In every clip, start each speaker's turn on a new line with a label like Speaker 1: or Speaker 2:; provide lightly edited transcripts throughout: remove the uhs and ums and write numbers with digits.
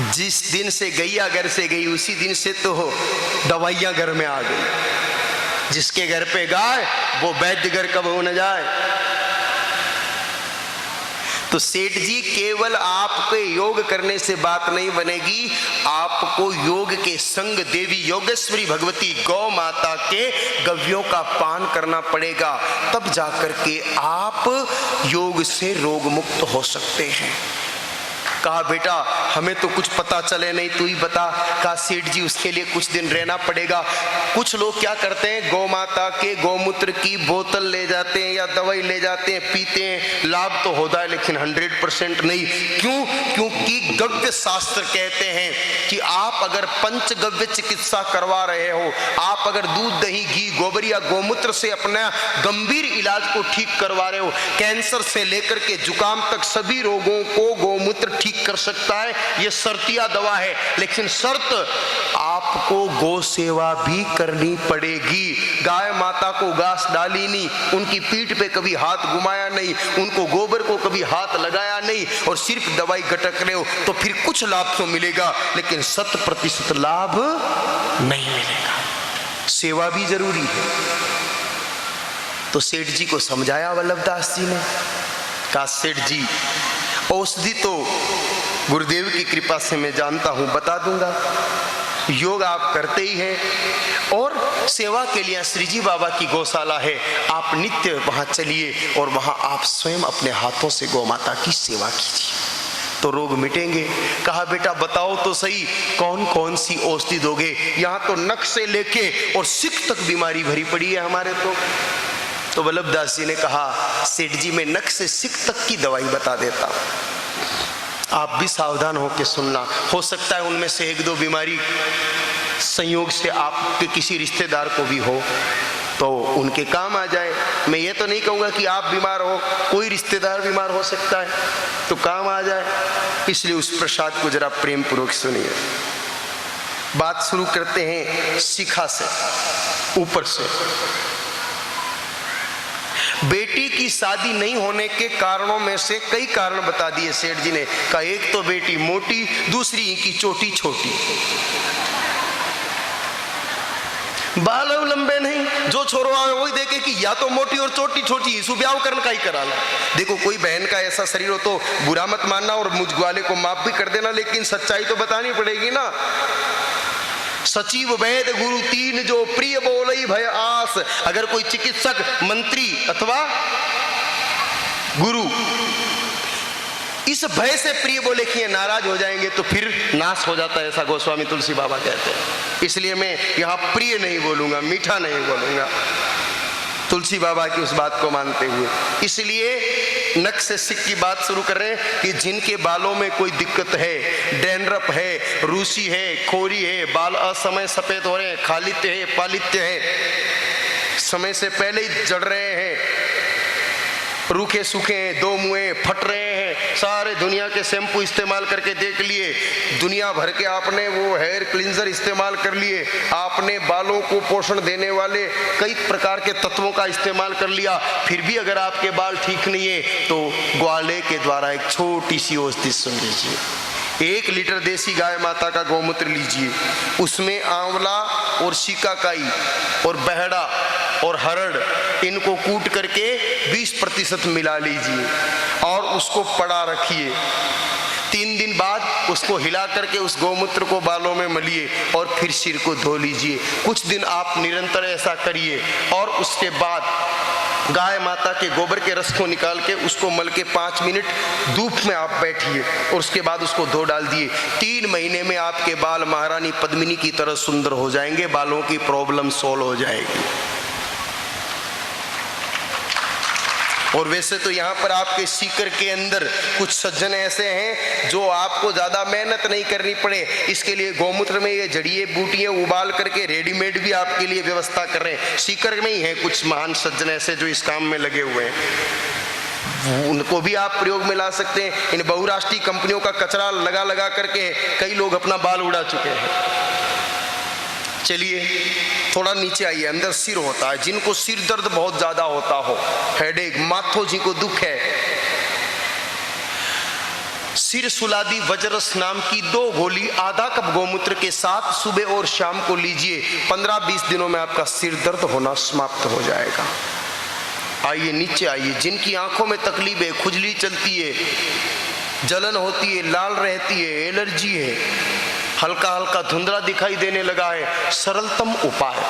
Speaker 1: जिस दिन से गैया घर से गई उसी दिन से तो दवाइयां घर में आ गई। जिसके घर पे गाय वो वैद्य घर कब हो न जाए। तो सेठ जी, केवल आपके योग करने से बात नहीं बनेगी, आपको योग के संग देवी योगेश्वरी भगवती गौ माता के गव्यों का पान करना पड़ेगा, तब जाकर के आप योग से रोग मुक्त हो सकते हैं। कहा बेटा हमें तो कुछ पता चले नहीं, तू ही बता। कहा सेठ जी उसके लिए कुछ दिन रहना पड़ेगा। कुछ लोग क्या करते हैं, गौ माता के गौमूत्र की बोतल ले जाते हैं या दवाई ले जाते हैं, पीते हैं, लाभ तो होता है लेकिन 100% नहीं। क्यों? क्योंकि गव्य शास्त्र कहते हैं कि आप अगर पंचगव्य चिकित्सा करवा रहे हो, आप अगर दूध दही घी गोबर या गौमूत्र से अपना गंभीर इलाज को ठीक करवा रहे हो, कैंसर से लेकर के जुकाम तक सभी रोगों को गौमूत्र ठीक कर सकता है, ये शर्तिया दवा है। लेकिन शर्त, आपको गौ सेवा भी करनी पड़ेगी। गाय माता को घास डाली नहीं, उनकी पीठ पे कभी हाथ घुमाया नहीं, उनको गोबर को कभी हाथ लगाया नहीं, और सिर्फ दवाई गटक रहे हो, तो फिर कुछ लाभ तो मिलेगा लेकिन 100% लाभ नहीं मिलेगा। सेवा भी जरूरी है। तो सेठ जी को समझाया वल्लभदास जी ने। कहा सेठ जी औषधि तो गुरुदेव की कृपा से मैं जानता हूं, बता दूंगा। योग आप करते ही हैं और सेवा के लिए श्री जी बाबा की गौशाला है, आप नित्य वहां चलिए और वहां आप स्वयं अपने हाथों से गौ माता की सेवा कीजिए, तो रोग मिटेंगे। कहा बेटा बताओ तो सही, कौन कौन सी औषधि दोगे? यहाँ तो नख से लेके और सिक तक बीमारी भरी पड़ी है हमारे। तो वल्लभदास जी ने कहा सेठ जी मैं नख से सिक तक की दवाई बता देता हूं, आप भी सावधान होकर सुनना। हो सकता है उनमें से एक दो बीमारी संयोग से आपके किसी रिश्तेदार को भी हो तो उनके काम आ जाए। मैं ये तो नहीं कहूँगा कि आप बीमार हो, कोई रिश्तेदार बीमार हो सकता है तो काम आ जाए। इसलिए उस प्रसाद को जरा प्रेम पूर्वक सुनिए। बात शुरू करते हैं शिखा से, ऊपर से। बेटी की शादी नहीं होने के कारणों में से कई कारण बता दिए सेठ जी ने। कहा एक तो बेटी मोटी, दूसरी इनकी चोटी छोटी, बाल लंबे नहीं। जो छोरो आवे वही देखे कि या तो मोटी और चोटी छोटी, इसु ब्याह करने का ही कराना। देखो कोई बहन का ऐसा शरीर हो तो बुरा मत मानना और मुझ वाले को माफ भी कर देना, लेकिन सच्चाई तो बतानी पड़ेगी ना। सचिव वैद गुरु तीन जो प्रिय बोलई भय आस। अगर कोई चिकित्सक, मंत्री अथवा गुरु इस भय से प्रिय बोले कि ये नाराज हो जाएंगे तो फिर नाश हो जाता है, ऐसा गोस्वामी तुलसी बाबा कहते हैं। इसलिए मैं यहाँ प्रिय नहीं बोलूंगा, मीठा नहीं बोलूंगा, तुलसी बाबा की उस बात को मानते हुए। इसलिए नख से सिक की बात शुरू कर रहे हैं कि जिनके बालों में कोई दिक्कत है, डैंड्रफ है, रूसी है, खोरी है, बाल असमय सफेद हो रहे हैं, खालित्य है, पालित्य है, समय से पहले ही जड़ रहे हैं, रूखे सूखे हैं, दो मुँहे फट रहे हैं, सारे दुनिया के शैम्पू इस्तेमाल करके देख लिए, दुनिया भर के आपने वो हेयर क्लींजर इस्तेमाल कर लिए, आपने बालों को पोषण देने वाले कई प्रकार के तत्वों का इस्तेमाल कर लिया, फिर भी अगर आपके बाल ठीक नहीं है तो ग्वाले के द्वारा एक छोटी सी औषधि सुन लीजिए। 1 लीटर देसी गाय माता का गौमूत्र लीजिए, उसमें आंवला और शिकाकाई और बहड़ा और हरड़ इनको कूट करके 20% मिला लीजिए और उसको पड़ा रखिए। 3 दिन बाद उसको हिला करके उस गौमूत्र को बालों में मलिए और फिर सिर को धो लीजिए। कुछ दिन आप निरंतर ऐसा करिए और उसके बाद गाय माता के गोबर के रस को निकाल के उसको मल के 5 मिनट धूप में आप बैठिए और उसके बाद उसको धो डाल दिए। 3 महीने में आपके बाल महारानी पद्मिनी की तरह सुंदर हो जाएंगे, बालों की प्रॉब्लम सॉल्व हो जाएगी। और वैसे तो यहाँ पर आपके सीकर के अंदर कुछ सज्जन ऐसे हैं जो आपको ज्यादा मेहनत नहीं करनी पड़े, इसके लिए गौमूत्र में ये जड़िए बूटियां उबाल करके रेडीमेड भी आपके लिए व्यवस्था कर रहे हैं। सीकर में ही है कुछ महान सज्जन ऐसे जो इस काम में लगे हुए हैं, उनको भी आप प्रयोग में ला सकते हैं। इन बहुराष्ट्रीय कंपनियों का कचरा लगा लगा करके कई लोग अपना बाल उड़ा चुके हैं। चलिए थोड़ा नीचे आइए। अंदर सिर होता है, जिनको सिर दर्द बहुत ज्यादा होता हो, हेडेक, माथो जी को दुख है, सिर सुलादी वज्रस नाम की 2 गोली आधा कप गोमूत्र के साथ सुबह और शाम को लीजिए। 15-20 दिनों में आपका सिर दर्द होना समाप्त हो जाएगा। आइए नीचे आइए। जिनकी आंखों में तकलीफ है, खुजली चलती है, जलन होती है, लाल रहती है, एलर्जी है, हल्का हल्का धुंधला दिखाई देने लगा है, सरलतम उपाय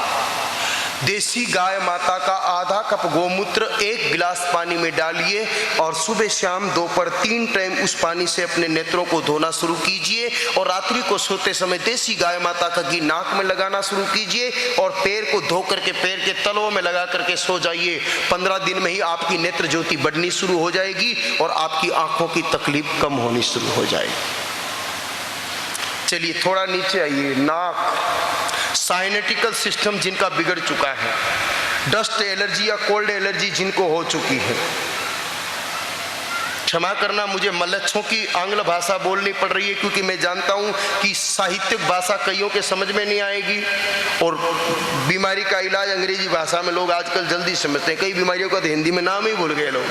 Speaker 1: देसी गाय माता का आधा कप गोमूत्र 1 गिलास पानी में डालिए और सुबह शाम दोपहर 3 टाइम उस पानी से अपने नेत्रों को धोना शुरू कीजिए। और रात्रि को सोते समय देसी गाय माता का घी नाक में लगाना शुरू कीजिए और पैर को धो करके पैर के तलवों में लगा करके सो जाइए। 15 दिन में ही आपकी नेत्र ज्योति बढ़नी शुरू हो जाएगी और आपकी आंखों की तकलीफ कम होनी शुरू हो जाएगी। चलिए थोड़ा नीचे आइए। नाक, साइनेटिकल सिस्टम जिनका बिगड़ चुका है, डस्ट एलर्जी या कोल्ड एलर्जी जिनको हो चुकी है, क्षमा करना मुझे मलच्छों की आंग्ल भाषा बोलनी पड़ रही है क्योंकि मैं जानता हूं कि साहित्यिक भाषा कईयों के समझ में नहीं आएगी और बीमारी का इलाज अंग्रेजी भाषा में लोग आजकल जल्दी समझते हैं। कई बीमारियों का तो हिंदी में नाम ही भूल गए लोग,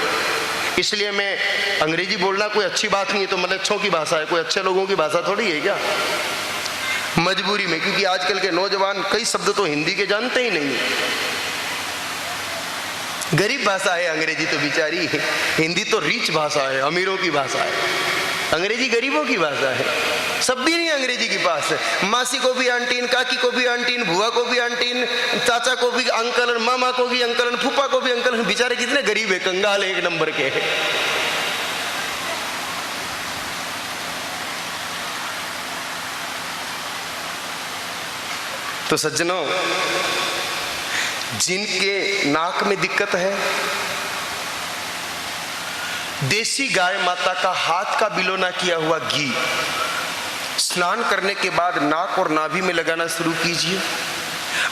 Speaker 1: इसलिए मैं अंग्रेजी बोलना कोई अच्छी बात नहीं है, तो मलच्छों की भाषा है, कोई अच्छे लोगों की भाषा थोड़ी है क्या, मजबूरी में, क्योंकि आजकल के नौजवान कई शब्द तो हिंदी के जानते ही नहीं। गरीब भाषा है अंग्रेजी तो बेचारी, हिंदी तो रिच भाषा है, अमीरों की भाषा है, अंग्रेजी गरीबों की भाषा है। सब भी नहीं अंग्रेजी के पास है। मासी को भी आंटीन, काकी को भी आंटीन, बुआ को भी आंटीन, चाचा को भी अंकल, मामा को भी अंकल, फूफा को भी अंकल। बेचारे कितने गरीब है, कंगाल 1 नंबर के है। तो सज्जनों, जिनके नाक में दिक्कत है, देसी गाय माता का हाथ का बिलोना किया हुआ घी स्नान करने के बाद नाक और नाभि में लगाना शुरू कीजिए।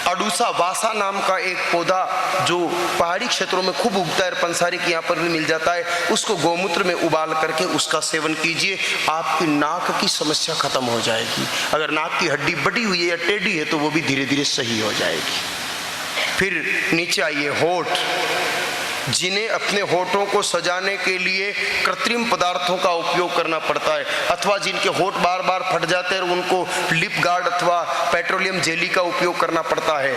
Speaker 1: अडूसा वासा नाम का एक पौधा जो पहाड़ी क्षेत्रों में खूब उगता है, पंसारी के यहाँ पर भी मिल जाता है, उसको गोमूत्र में उबाल करके उसका सेवन कीजिए। आपकी नाक की समस्या खत्म हो जाएगी। अगर नाक की हड्डी बड़ी हुई है या टेढ़ी है तो वो भी धीरे धीरे सही हो जाएगी। फिर नीचे आइए। होठ, जिन्हें अपने होठों को सजाने के लिए कृत्रिम पदार्थों का उपयोग करना पड़ता है अथवा जिनके होठ बार बार फट जाते हैं और उनको लिप गार्ड अथवा पेट्रोलियम जेली का उपयोग करना पड़ता है।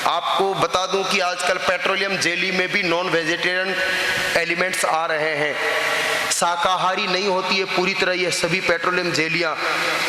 Speaker 1: आपको बता दूं कि आजकल पेट्रोलियम जेली में भी नॉन वेजिटेरियन एलिमेंट्स आ रहे हैं, शाकाहारी नहीं होती है पूरी तरह ये सभी पेट्रोलियम जेलियां।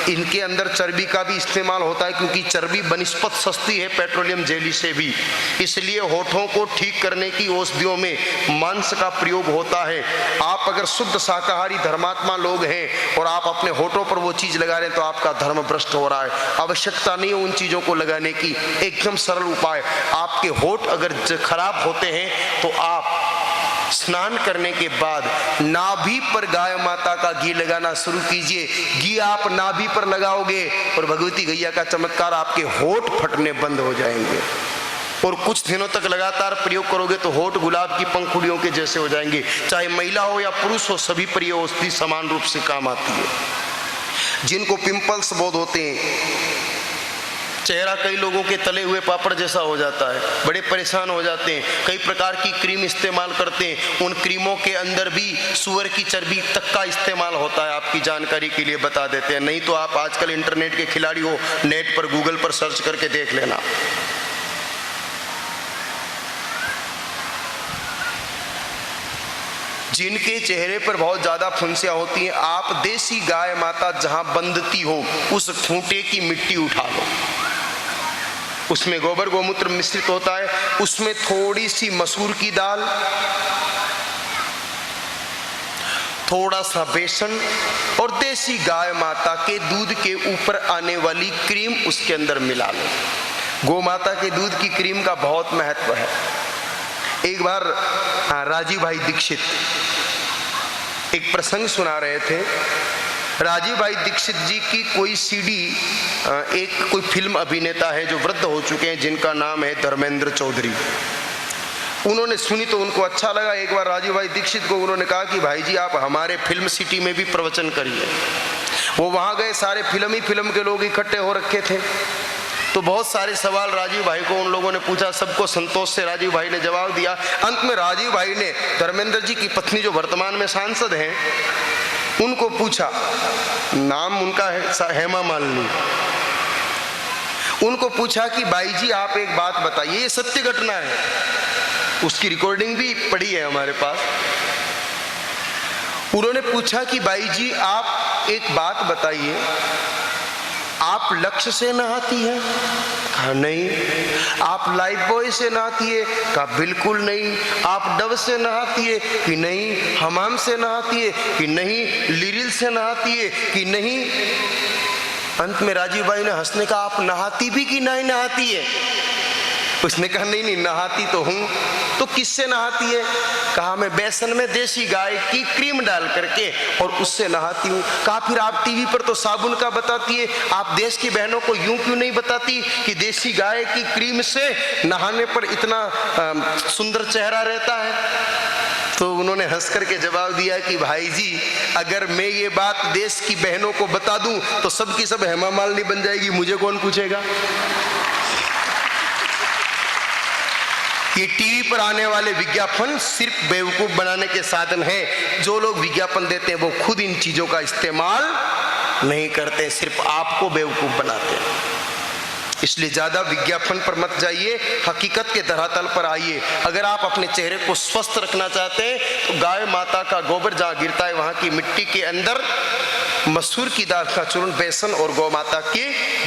Speaker 1: इनके अंदर चर्बी का भी इस्तेमाल होता है क्योंकि चर्बी बनिस्पत सस्ती है पेट्रोलियम जेली से भी, इसलिए होठों को ठीक करने की औषधियों में मांस का प्रयोग होता है। आप अगर शुद्ध शाकाहारी धर्मात्मा लोग हैं और आप अपने होठों पर वो चीज लगा रहे हैं तो आपका धर्म भ्रष्ट हो रहा है। आवश्यकता नहीं है उन चीजों को लगाने की। एकदम सरल उपाय, आपके होठ अगर खराब होते हैं तो आप स्नान करने के बाद नाभि पर गाय माता का घी लगाना शुरू कीजिए। घी आप नाभि पर लगाओगे और भगवती गैया का चमत्कार, आपके होठ फटने बंद हो जाएंगे और कुछ दिनों तक लगातार प्रयोग करोगे तो होठ गुलाब की पंखुड़ियों के जैसे हो जाएंगे। चाहे महिला हो या पुरुष हो, सभी पर यह औषधि समान रूप से काम आती है। जिनको पिंपल्स बहुत होते हैं, चेहरा कई लोगों के तले हुए पापड़ जैसा हो जाता है, बड़े परेशान हो जाते हैं, कई प्रकार की क्रीम इस्तेमाल करते हैं, उन क्रीमों के अंदर भी सुअर की चर्बी तक का इस्तेमाल होता है। आपकी जानकारी के लिए बता देते हैं, नहीं तो आप आजकल इंटरनेट के खिलाड़ी हो, नेट पर गूगल पर सर्च करके देख लेना। जिनके चेहरे पर बहुत ज्यादा फुंसियां होती हैं, आप देसी गाय माता जहां बंधती हो उस खूंटे की मिट्टी उठा लो, उसमें गोबर गोमूत्र मिश्रित होता है, उसमें थोड़ी सी मसूर की दाल, थोड़ा सा बेसन और देसी गाय माता के दूध के ऊपर आने वाली क्रीम उसके अंदर मिला लो। गौ माता के दूध की क्रीम का बहुत महत्व है। एक बार राजीव भाई दीक्षित एक प्रसंग सुना रहे थे। राजीव भाई दीक्षित जी की कोई सीडी, एक कोई फिल्म अभिनेता है जो वृद्ध हो चुके हैं जिनका नाम है धर्मेंद्र चौधरी, उन्होंने सुनी तो उनको अच्छा लगा। एक बार राजीव भाई दीक्षित को उन्होंने कहा कि भाई जी आप हमारे फिल्म सिटी में भी प्रवचन करिए। वो वहां गए, सारे फिल्म के लोग इकट्ठे हो रखे थे, तो बहुत सारे सवाल राजीव भाई को उन लोगों ने पूछा, सबको संतोष से राजीव भाई ने जवाब दिया। अंत में राजीव भाई ने धर्मेंद्र जी की पत्नी जो वर्तमान में सांसद हैं उनको पूछा, नाम उनका है हेमा मालिनी। उनको पूछा कि भाई जी आप एक बात बताइए, ये सत्य घटना है, उसकी रिकॉर्डिंग भी पड़ी है हमारे पास। उन्होंने पूछा कि भाई जी आप एक बात बताइए, आप लक्ष्य से नहाती हैं? कहा नहीं। आप लाइफ बॉय से नहाती है? कहा बिल्कुल नहीं। आप डव से नहाती है कि नहीं? हमाम से नहाती है कि नहीं? लिरिल से नहाती है कि नहीं? अंत में राजीव भाई ने हंसने कहा, आप नहाती भी कि नहीं नहाती है? उसने कहा नहीं नहीं नहाती तो हूं। तो किससे नहाती है? कहा मैं बेसन में देसी गाय की क्रीम डाल करके और उससे नहाती हूँ। कहा फिर आप टीवी पर तो साबुन का बताती है, आप देश की बहनों को यूं क्यों नहीं बताती कि देसी गाय की क्रीम से नहाने पर इतना सुंदर चेहरा रहता है? तो उन्होंने हंस करके जवाब दिया कि भाई जी अगर मैं ये बात देश की बहनों को बता दूं तो सब की सब हेमा मालिनी बन जाएगी, मुझे कौन पूछेगा? ये टीवी पर आने वाले विज्ञापन सिर्फ बेवकूफ बनाने के साधन हैं। जो लोग विज्ञापन देते हैं वो खुद इन चीजों का इस्तेमाल नहीं करते, सिर्फ आपको बेवकूफ बनाते हैं। इसलिए ज्यादा विज्ञापन पर मत जाइए, हकीकत के धरातल पर आइए। अगर आप अपने चेहरे को स्वस्थ रखना चाहते हैं तो गाय माता का गोबर जहां गिरता है वहां की मिट्टी के अंदर मसूर की दाल का चूर्ण, बेसन और गौ माता के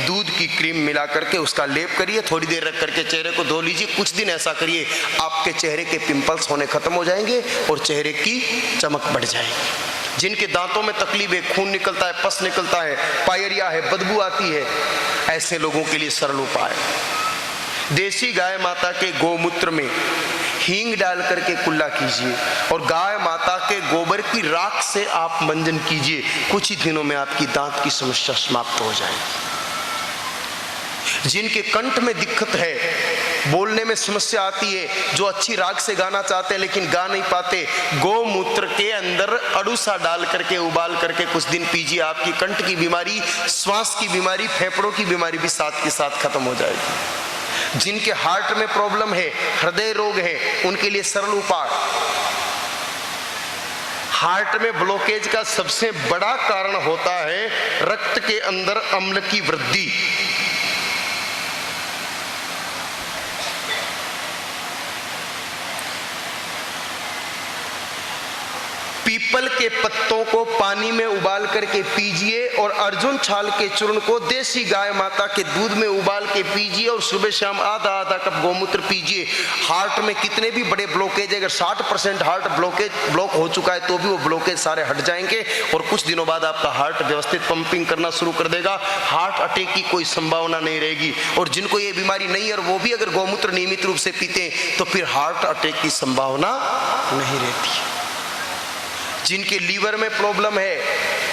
Speaker 1: दूध की क्रीम मिला करके उसका लेप करिए, थोड़ी देर रख करके चेहरे को धो लीजिए। कुछ दिन ऐसा करिए, आपके चेहरे के पिंपल्स होने खत्म हो जाएंगे और चेहरे की चमक बढ़ जाएगी। जिनके दांतों में तकलीफ है, खून निकलता है, पस निकलता है, पायरिया है, बदबू आती है, ऐसे लोगों के लिए सरल उपाय, देसी गाय माता के गोमूत्र में हींग डाल करके कुल्ला कीजिए और गाय माता के गोबर की राख से आप मंजन कीजिए। कुछ ही दिनों में आपकी दांत की समस्या समाप्त हो जाएगी। जिनके कंठ में दिक्कत है, बोलने में समस्या आती है, जो अच्छी राग से गाना चाहते हैं लेकिन गा नहीं पाते, गोमूत्र के अंदर अड़ूसा डाल करके उबाल करके कुछ दिन पीजिए। आपकी कंठ की बीमारी, श्वास की बीमारी, फेफड़ों की बीमारी भी साथ के साथ खत्म हो जाएगी। जिनके हार्ट में प्रॉब्लम है, हृदय रोग है, उनके लिए सरल उपाय, हार्ट में ब्लॉकेज का सबसे बड़ा कारण होता है रक्त के अंदर अम्ल की वृद्धि। पीपल के पत्तों को पानी में उबाल करके पीजिए और अर्जुन छाल के चूर्ण को देसी गाय माता के दूध में उबाल के पीजिए और सुबह शाम आधा आधा कप गोमूत्र पीजिए। हार्ट में कितने भी बड़े ब्लॉकेज, अगर 60% हार्ट ब्लॉक हो चुका है तो भी वो ब्लॉकेज सारे हट जाएंगे और कुछ दिनों बाद आपका हार्ट व्यवस्थित पंपिंग करना शुरू कर देगा। हार्ट अटैक की कोई संभावना नहीं रहेगी। और जिनको ये बीमारी नहीं है और वो भी अगर गोमूत्र नियमित रूप से पीते हैं तो फिर हार्ट अटैक की संभावना नहीं रहती। जिनके लीवर में प्रॉब्लम है,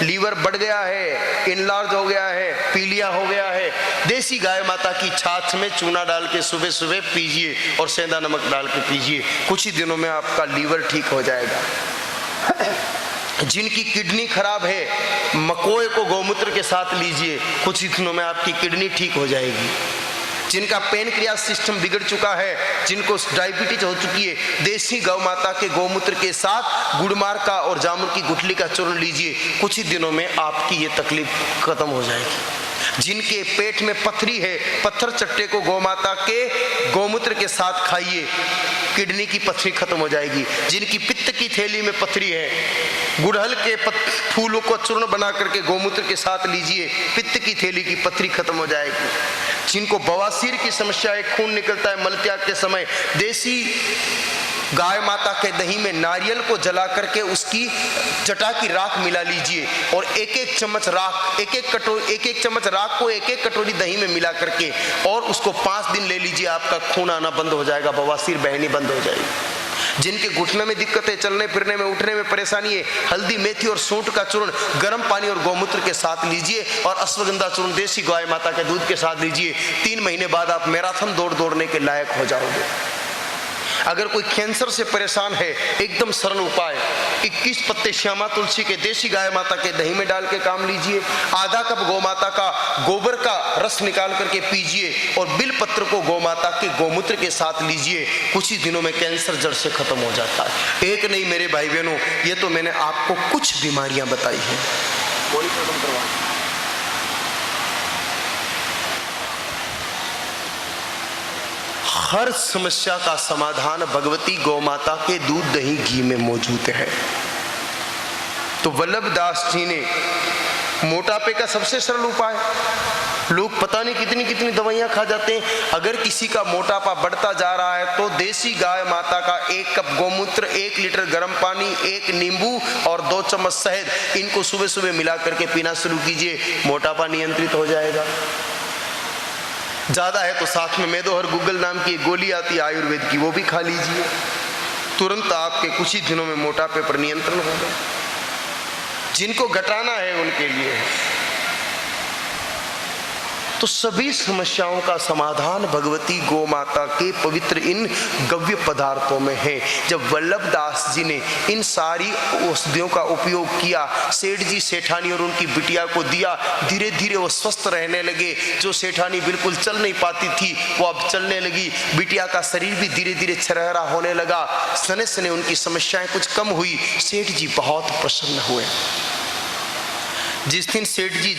Speaker 1: लीवर बढ़ गया है, इनलार्ज हो गया है, पीलिया हो गया है, देसी गाय माता की छाछ में चूना डाल के सुबह सुबह पीजिए और सेंधा नमक डाल के पीजिए। कुछ ही दिनों में आपका लीवर ठीक हो जाएगा। जिनकी किडनी खराब है, मकोए को गोमूत्र के साथ लीजिए, कुछ ही दिनों में आपकी किडनी ठीक हो जाएगी। जिनका पेनक्रियास सिस्टम बिगड़ चुका है, जिनको डायबिटीज हो चुकी है, देसी गौ माता के गोमूत्र के साथ गुड़मार का और जामुन की गुठली का चूर्ण लीजिए। कुछ ही दिनों में आपकी ये तकलीफ खत्म हो जाएगी। जिनके पेट में पथरी है, पत्थर चट्टे को गौ माता के गोमूत्र के साथ खाइए, किडनी की पथरी खत्म हो जाएगी। जिनकी पित्त की थैली में पथरी है, गुड़हल के फूलों को चूर्ण बना करके गोमूत्र के साथ लीजिए, पित्त की थैली की पथरी खत्म हो जाएगी। जिनको बवासीर की समस्या है, खून निकलता है मलत्याग के समय, देसी गाय माता के दही में नारियल को जला करके उसकी जटा की राख मिला लीजिए और एक एक चम्मच राख, एक एक चम्मच राख को एक एक कटोरी दही में मिला करके और उसको 5 दिन ले लीजिए। आपका खून आना बंद हो जाएगा, बवासीर बहनी बंद हो जाएगी। जिनके घुटने में दिक्कत है, चलने फिरने में, उठने में परेशानी है, हल्दी, मेथी और सूंठ का चूर्ण गर्म पानी और गोमूत्र के साथ लीजिए और अश्वगंधा चूर्ण देसी गाय माता के दूध के साथ लीजिए। 3 महीने बाद आप मैराथन दौड़ने के लायक हो जाओगे। अगर कोई कैंसर से परेशान है, एकदम सरल उपाय, 21 पत्ते श्यामा तुलसी के देसी गाय माता के दही में डाल के काम लीजिए। आधा कप गौ माता का गोबर का रस निकाल करके पीजिए और बिल पत्र को गौ माता के गौमूत्र के साथ लीजिए। कुछ ही दिनों में कैंसर जड़ से खत्म हो जाता है। एक नहीं मेरे भाई बहनों, ये तो मैंने आपको कुछ बीमारियां बताई हैं। हर समस्या का समाधान भगवती गौ माता के दूध दही घी में मौजूद है। तो वल्लभ दास जी ने मोटापे का सबसे सरल उपाय, लोग पता नहीं कितनी कितनी दवाइयां खा जाते हैं। अगर किसी का मोटापा बढ़ता जा रहा है तो देसी गाय माता का 1 कप गौमूत्र, 1 लीटर गर्म पानी, 1 नींबू और 2 चम्मच शहद, इनको सुबह सुबह मिला करके पीना शुरू कीजिए। मोटापा नियंत्रित हो जाएगा। ज्यादा है तो साथ में मेदोहर गूगल नाम की एक गोली आती है आयुर्वेद की, वो भी खा लीजिए। तुरंत आपके कुछ ही दिनों में मोटापे पर नियंत्रण होगा। जिनको घटाना है उनके लिए है। तो सभी समस्याओं का समाधान भगवती गौ माता के पवित्र इन गव्य पदार्थों में है। जब वल्लभ दास जी ने इन सारी औषधियों का उपयोग किया, सेठ जी सेठानी और उनकी बिटिया को दिया, धीरे धीरे वो स्वस्थ रहने लगे। जो सेठानी बिल्कुल चल नहीं पाती थी वो अब चलने लगी। बिटिया का शरीर भी धीरे धीरे छरहरा होने लगा। सने सने उनकी समस्याएं कुछ कम हुई। सेठ जी बहुत प्रसन्न हुए। जिस दिन सेठ जी